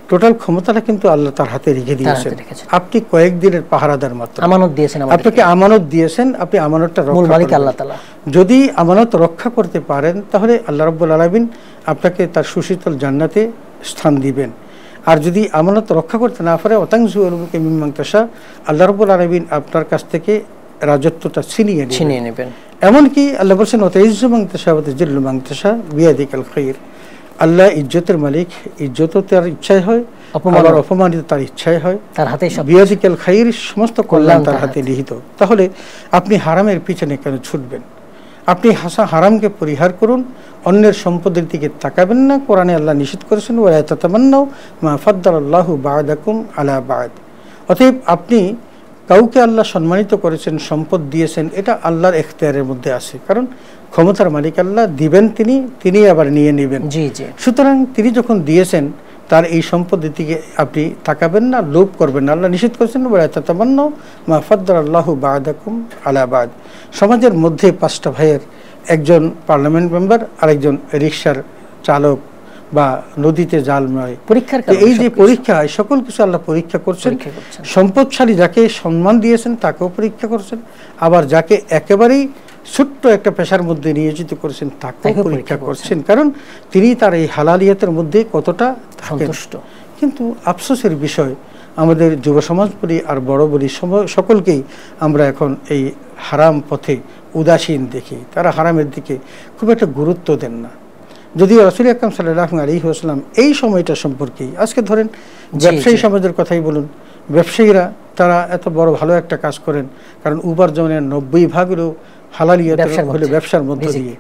টোটাল ক্ষমতাটা কিন্তু আল্লাহ তার হাতে রেখে দিয়েছেন। আপনি কয়েকদিনের পাহারাদার মাত্র, আমানত দিয়েছেন, আপনাকে আমানত দিয়েছেন, আপনি আমানতটা রক্ষা করবেন। আল্লাহ তাআলা যদি আমানত রক্ষা করতে পারেন তাহলে আল্লাহ রাব্বুল আলামিন আপনাকে তার সুশীতল জান্নাতে স্থান দিবেন। আর যদি আমানত রক্ষা করতে না পারে ওয়া তানজিউল মুলকা মিম্মান তাশা, আল্লাহ রাব্বুল আলামিন আপনার কাছ থেকে রাজত্বটা ছিনিয়ে নেবেন। এমনকি আল্লাহ বলছেন ওয়াতাইজ্জু মান তাশা ওয়া তুযিল্লু মান তাশা বিয়াদিকাল খায়র। আল্লাহ ইজ্জতের মালিক, ইজ্জতও তার ইচ্ছায় হয়, আবার অপমানিত তার ইচ্ছায় হয়, তার হাতে বিয়াদিকাল খায়র, সমস্ত কল্যাণ তার হাতে নিহিত। তাহলে আপনি হারামের পিছনে কেন ছুটবেন? আপনি হারামকে পরিহার করুন, অন্যের সম্পদের দিকে তাকাবেন না। কোরআনে আল্লাহ নিষেধ করেছেন ওয়া তাতামান্নাউ মা ফাদ্দালাল্লাহু বা'দাকুম আলা বা'দ। অতএব আপনি কাউকে আল্লাহ সম্মানিত করেছেন, সম্পদ দিয়েছেন, এটা আল্লাহর এখতিয়ারের মধ্যে আছে। কারণ ক্ষমতার মালিক আল্লাহ, দিবেন তিনি আবার নিয়ে নেবেন। সুতরাং তিনি যখন দিয়েছেন তার এই সম্পদের দিকে আপনি তাকাবেন না, লোভ করবেন না। আল্লাহ নিষেধ করেছেন ওয়া তাতামান্নাউ মা ফাদ্দালাল্লাহু বা'দাকুম আলা বা'দ। সমাজের মধ্যে 5টা ভাইয়ের, একজন পার্লামেন্ট মেম্বার, আরেকজন রিকশার চালক বা নদীতে জাল নয়, এই যে পরীক্ষা, সকল কিছু আল্লাহ পরীক্ষা করছেন। সম্পদশালী যাকে সম্মান দিয়েছেন তাকেও পরীক্ষা করছেন, আবার যাকে একেবারেই ছোট্ট একটা পেশার মধ্যে নিয়োজিত করেছেন তাকেও পরীক্ষা করছেন। কারণ তিনি তার এই হালালিয়াতের মধ্যে কতটা সন্তুষ্ট। কিন্তু আফসোসের বিষয়, আমাদের যুব সমাজ বলি আর বড় বলি, সকলকেই আমরা এখন এই হারাম পথে উদাসীন দেখি। তারা হারামের দিকে খুব একটা গুরুত্ব দেন না। যদিও রাসূল আকরাম সাল্লাল্লাহু আলাইহি ওয়াসাল্লাম এই সময়টা সম্পর্কে, আজকে ধরেন ব্যবসায়ী সমাজের কথাই বলুন, ব্যবসায়ীরা তারা এত বড় ভালো একটা কাজ করেন, কারণ উপার্জনের 90% হলো হালালিয়াত হলো ব্যবসার মধ্য দিয়ে।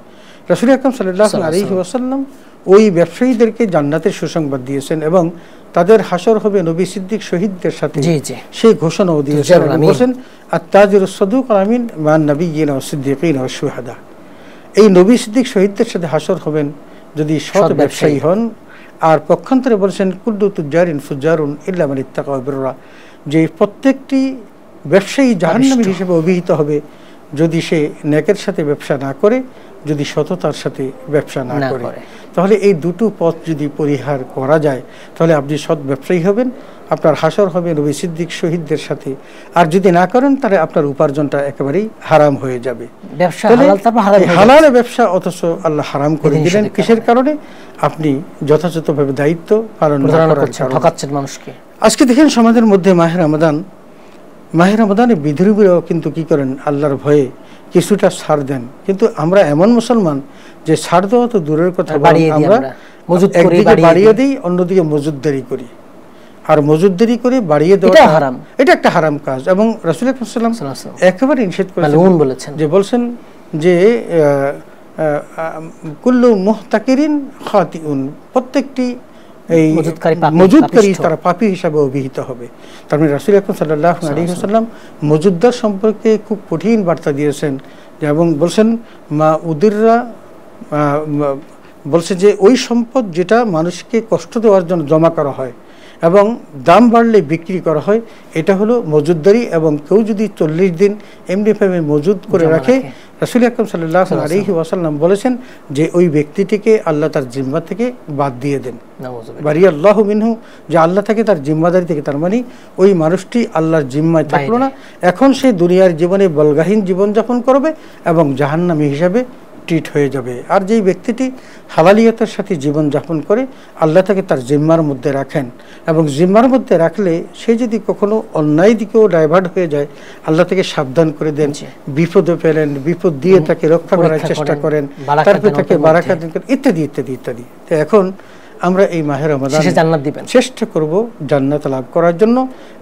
রাসূল আকরাম সাল্লাল্লাহু আলাইহি ওয়াসাল্লাম ওই ব্যবসায়ীদেরকে জান্নাতের সুসংবাদ দিয়েছেন এবং তাদের হাসর হবে নবী সিদ্দিক শহীদদের সাথে, সেই ঘোষণাও দিয়েছেন। বলেছেন আত-তাজিরুস সাদুক আমিন মান নাবিয়্যিনা ওয়াস সিদ্দিকিন ওয়াশ শুহাদা। এই নবী সিদ্দিক শহীদদের সাথে হাসর হবেন যদি সৎ ব্যবসায়ী হন। আর পক্ষান্তরে বলেছেন কুল্লু তুজারিন ফুজারুন ইল্লা মান ইত্তাকা ওয়া বিররা, যে প্রত্যেকটি ব্যবসায়ী জাহান্নামী হিসেবে অভিহিত হবে যদি সে নেকের সাথে ব্যবসা না করে, যদি সততার সাথে ব্যবসা না করে। তাহলে এই দুটো পথ যদি পরিহার করা যায় তাহলে আপনি সৎ ব্যবসায়ী হবেন, আপনার হাসর হবে নবী সিদ্দিক শহীদদের সাথে। আর যদি না করেন তাহলে আপনার উপার্জনটা একেবারেই হারাম হয়ে যাবে। হালাল ব্যবসা অথচ আল্লাহ হারাম করে দিলেন কিসের কারণে? আপনি যথাযথভাবে দায়িত্ব পালন করছেন মানুষকে। আজকে দেখেন সমাজের মধ্যে মাহে রমাদানে বিধর্মীরাও কিন্তু কি করেন, আল্লাহর ভয়ে কিছুটা ছাড় দেন। কিন্তু আমরা এমন মুসলমান যে ছাড় দেওয়া তো দূরের কথা, আমরা একদিকে বাড়িয়ে দিই, অন্যদিকে মজুদদারি করি। আর মজুদদারি করে বাড়িয়ে দেওয়া এটা হারাম, এটা একটা হারাম কাজ। এবং রাসূল সাল্লাল্লাহু আলাইহি ওয়াসাল্লাম একেবারে নিষেধ করেছেন, যে বলছেন যে কুল্লু মুহতাকিরিন খাতিউন, প্রত্যেকটি এই মজুদকারী তারা পাপী হিসাবে অভিহিত হবে। তার মানে রাসূল আকরাম সাল্লাল্লাহু আলাইহি ওয়াসাল্লাম মজুদদার সম্পর্কে খুব কঠিন বার্তা দিয়েছেন, এবং বলছেন মা উদিররা, বলছে যে ওই সম্পদ যেটা মানুষকে কষ্ট দেওয়ার জন্য জমা করা হয় এবং দাম বাড়লে বিক্রি করা হয়, এটা হলো মজুদদারি। এবং কেউ যদি 40 দিন এমনিভাবে মজুদ করে রাখে, রাসূল আকরাম সাল্লাল্লাহু আলাইহি ওয়াসাল্লাম বলেছেন যে ওই ব্যক্তিটিকে আল্লাহ তার জিম্মা থেকে বাদ দিয়ে দেন, বারিয়াল্লাহু মিনহু, যে আল্লাহ থেকে তার জিম্মাদারি থেকে, তার মানে ওই মানুষটি আল্লাহর জিম্মায় থাকলো না, এখন সে দুনিয়ার জীবনে বলগাহীন জীবনযাপন করবে এবং জাহান্নামী হিসাবে ট্রিট হয়ে যাবে। আর যেই ব্যক্তিটি হালালিয়তের সাথে জীবন যাপন করে, আল্লাহ তাকে তার জিম্মার মধ্যে রাখেন, এবং জিম্মার মধ্যে রাখলে সে যদি কখনো অন্যায় দিকেও ডাইভার্ট হয়ে যায়, আল্লাহ তাকে সাবধান করে দেন, বিপদে ফেলেন, বিপদ দিয়ে তাকে রক্ষা করার চেষ্টা করেন, তারপরে তাকে বারাকা দেন, ইত্যাদি ইত্যাদি ইত্যাদি। তো এখন আমরা এই মাহে রমাদান চেষ্টা করব জান্নাত লাভ করার জন্য,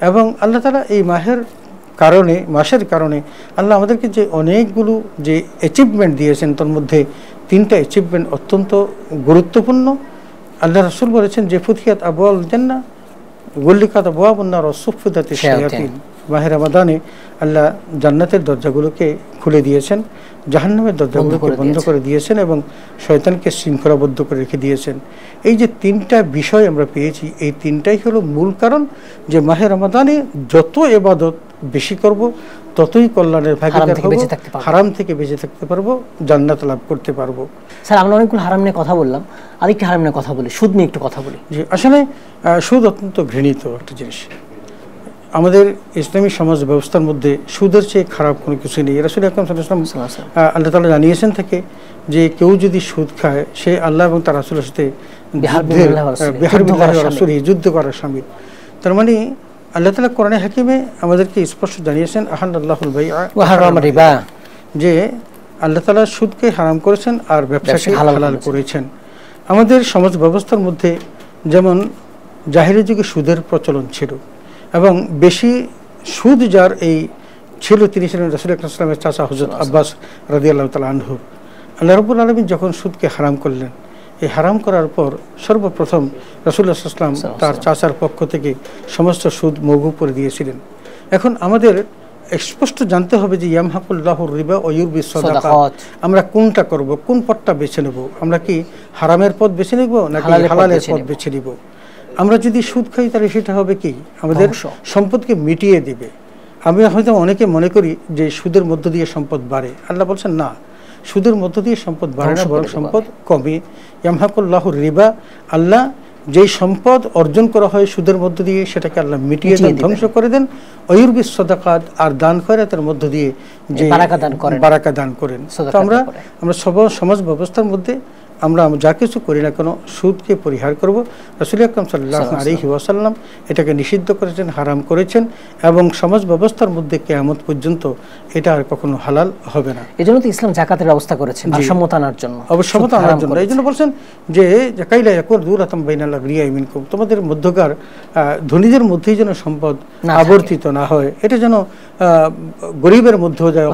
এবং আল্লাহ তাআলা এই মাসের কারণে আল্লাহ আমাদেরকে যে অনেকগুলো যে অ্যাচিভমেন্ট দিয়েছেন, তার মধ্যে 3টা অ্যাচিভমেন্ট অত্যন্ত গুরুত্বপূর্ণ। আল্লাহ রাসূল বলেছেন যে ফুতিহাত আবওয়াবুল জান্নাহ গুল্লিকাত আবওয়াবুন নার ওয়া সুফফিদাতিশ শায়াতিন, মাহে রমাদানে আল্লাহ জান্নাতের দরজাগুলোকে খুলে দিয়েছেন, জাহান্নামের দরজাগুলোকে বন্ধ করে দিয়েছেন, এবং শয়তানকে শৃঙ্খলাবদ্ধ করে রেখে দিয়েছেন। এই যে 3টা বিষয় আমরা পেয়েছি, এই 3টাই হলো মূল কারণ যে মাহে রমাদানে যত ইবাদত বেশি করব ততই কল্যাণের ভাগীদার হব, হারাম থেকে বেঁচে থাকতে পারবো, জান্নাত লাভ করতে পারবো। স্যার, আমরা অনেকগুলো হারাম নিয়ে কথা বললাম, আরেকটি হারাম নিয়ে কথা বলি, সুদ নিয়ে একটু কথা বলি। যে আসলে সুদ অত্যন্ত ঘৃণিত একটা জিনিস। আমাদের ইসলামী সমাজ ব্যবস্থার মধ্যে সুদের চেয়ে খারাপ কোনো কিছু নেই। রাসূল আকরাম সাল্লাল্লাহু আলাইহি ওয়াসাল্লাম আল্লাহ তাআলা জানিয়েছেন থাকে যে কেউ যদি সুদ খায়, সে আল্লাহ এবং তার রাসূলের সাথে যুদ্ধ করার শামিল। তার মানে আল্লাহ তাআলা কোরআনে হাকিমে আমাদেরকে স্পষ্ট জানিয়েছেন আহাল্লাহুল বাইআ ওয়া হারামার রিবা, যে আল্লাহ তাআলা সুদকে হারাম করেছেন আর ব্যবসাকে হালাল করেছেন। আমাদের সমাজ ব্যবস্থার মধ্যে যেমন জাহেলি যুগে সুদের প্রচলন ছিল, এবং বেশি সুদ যার এই ছিল তিনি ছিলেন রাসূল আকরাম সাল্লাল্লাহু আলাইহি ওয়াসাল্লামের চাচা হযরত আব্বাস রাদিয়াল্লাহু তাআলা আনহু। আল্লাহ রাব্বুল আলামিন যখন সুদকে হারাম করলেন, এই হারাম করার পর সর্বপ্রথম রাসূলুল্লাহ সাল্লাল্লাহু আলাইহি ওয়াসাল্লাম তার চাচার পক্ষ থেকে সমস্ত সুদ মওকুফ করে দিয়েছিলেন। এখন আমাদের স্পষ্ট জানতে হবে যে ইয়ামহাকুল্লাহুর রিবা ওয়া ইউরবিস সাদাকাত, আমরা কোনটা করব, কোন পথটা বেছে নেব? আমরা কি হারামের পথ বেছে নেব নাকি হালালের পথ বেছে নেব? আমরা যদি সুদ খাই তাহলে সেটা হবে কি আমাদের সম্পদকে মিটিয়ে দিবে। আমি হয়তো অনেকে মনে করি যে সুদের মধ্য দিয়ে সম্পদ বাড়ে। আল্লাহ বলছেন না, সুদের মধ্য দিয়ে সম্পদ বাড়ে না, বরং সম্পদ কমে। ইয়ামহাকুল্লাহুর রিবা, আল্লাহ যেই সম্পদ অর্জন করা হয় সুদের মধ্য দিয়ে সেটাকে আল্লাহ মিটিয়ে দেন, ধ্বংস করে দেন। ওয়ুরবিস সাদাকাত, আর দান খয়রাতের মধ্য দিয়ে যে বারাকা দান করেন। তো আমরা সমাজ ব্যবস্থার মধ্যে আমরা যা কিছু করি না কেন সুদকে পরিহার করব। রাসূল আকরাম সাল্লাল্লাহু আলাইহি ওয়াসাল্লাম এটাকে নিষিদ্ধ করেছেন, হারাম করেছেন, এবং সমাজ ব্যবস্থার মধ্যে কিয়ামত পর্যন্ত এটা আর কখনো হালাল হবে না। এজন্য তো ইসলাম যাকাতের ব্যবস্থা করেছে ভারসাম্যতা আনার জন্য, অবশ্যতা আনার জন্য। এইজন্য বলছেন যে কাইলা ইয়াকুন দুরাতাম বাইনাল আগনিয়াই মিনকুম, তোমাদের মধ্যকার ধনীদের মধ্যেই যেন সম্পদ আবর্তিত না হয়, এটা যেন গরিবের মধ্যেও যায়।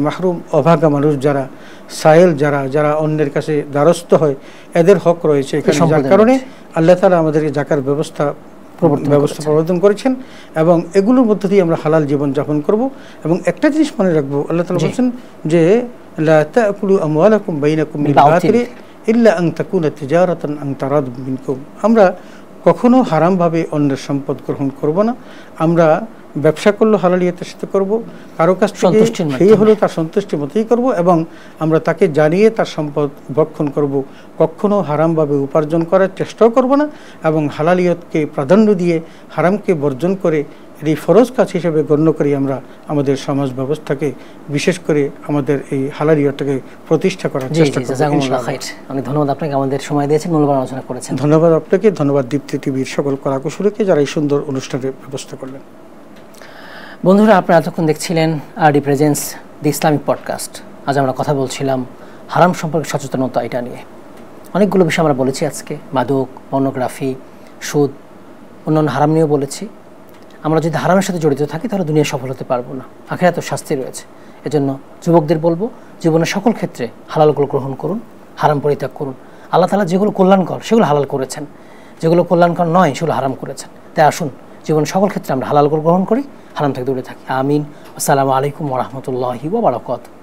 মাহরুম, অভাগা মানুষ যারা, সাইল যারা অন্যের কাছে দ্বারস্থ হয়, এদের হক রয়েছে এখানে। যার কারণে আল্লাহ তাআলা আমাদেরকে যাকার ব্যবস্থা প্রবর্তন করেছেন, এবং এগুলোর মধ্য দিয়ে আমরা হালাল জীবন যাপন করব। এবং একটা জিনিস মনে রাখবো, আল্লাহ তাআলা বলেছেন যে লা তাকুলু আমওয়ালাকুম বাইনাকুম বিল বাতিল ইল্লা আন তাকুনা তিজারাতান আন তারাদ মিনকুম, আমরা কখনো হারামভাবে অন্যের সম্পদ গ্রহণ করব না। আমরা ব্যবসা করলো হালালিয়াতের সাথে করব, কারো কাছ থেকে সেই হলো তার সন্তুষ্টি মতোই করব, এবং আমরা তাকে জানিয়ে তার সম্পদ ভক্ষণ করব। কখনো হারামভাবে উপার্জন করার চেষ্টাও করব না, এবং হালালিয়তকে প্রাধান্য দিয়ে হারামকে বর্জন করে এই ফরজ কাজ হিসেবে গণ্য করি আমরা আমাদের সমাজ ব্যবস্থাকে, বিশেষ করে আমাদের এই হালালিয়তটাকে প্রতিষ্ঠা করার চেষ্টা করব ইনশাআল্লাহ। অনেক ধন্যবাদ আপনাকে, আমাদের সময় দিয়েছেন, মূল্যবান আলোচনা করেছেন। ধন্যবাদ আপনাকে, ধন্যবাদ দীপ্তি টিভির সকল কলাকুশলীকে যারা এই সুন্দর অনুষ্ঠানের ব্যবস্থা করলেন। বন্ধুরা, আপনারা এতক্ষণ দেখছিলেন আরডি প্রেজেন্স দি ইসলামিক পডকাস্ট। আজ আমরা কথা বলছিলাম হারাম সম্পর্কে সচেতনতা, এটা নিয়ে অনেকগুলো বিষয় আমরা বলেছি আজকে। মাদক, পর্নোগ্রাফি, সুদ, অন্যান্য হারাম নিয়েও বলেছি। আমরা যদি হারামের সাথে জড়িত থাকি তাহলে দুনিয়া সফল হতে পারবো না, আখিরাতেও শাস্তি রয়েছে। এজন্য যুবকদের বলবো, জীবনের সকল ক্ষেত্রে হালালগুলো গ্রহণ করুন, হারাম পরিত্যাগ করুন। আল্লাহ তাআলা যেগুলো কল্যাণকর সেগুলো হালাল করেছেন, যেগুলো কল্যাণকর নয় সেগুলো হারাম করেছেন। তাই আসুন জীবনের সকল ক্ষেত্রে আমরা হালালগুলো গ্রহণ করি, হারাম থেকে দূরে থাকি। আমিন। আসসালামু আলাইকুম ওয়া রাহমাতুল্লাহি ওয়া বারাকাতুহু।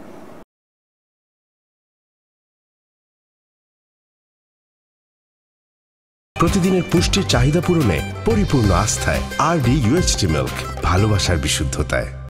প্রতিদিনের পুষ্টির চাহিদা পূরণে পরিপূর্ণ আস্থায় আরডি UHT মিল্ক, ভালোবাসার বিশুদ্ধতায়।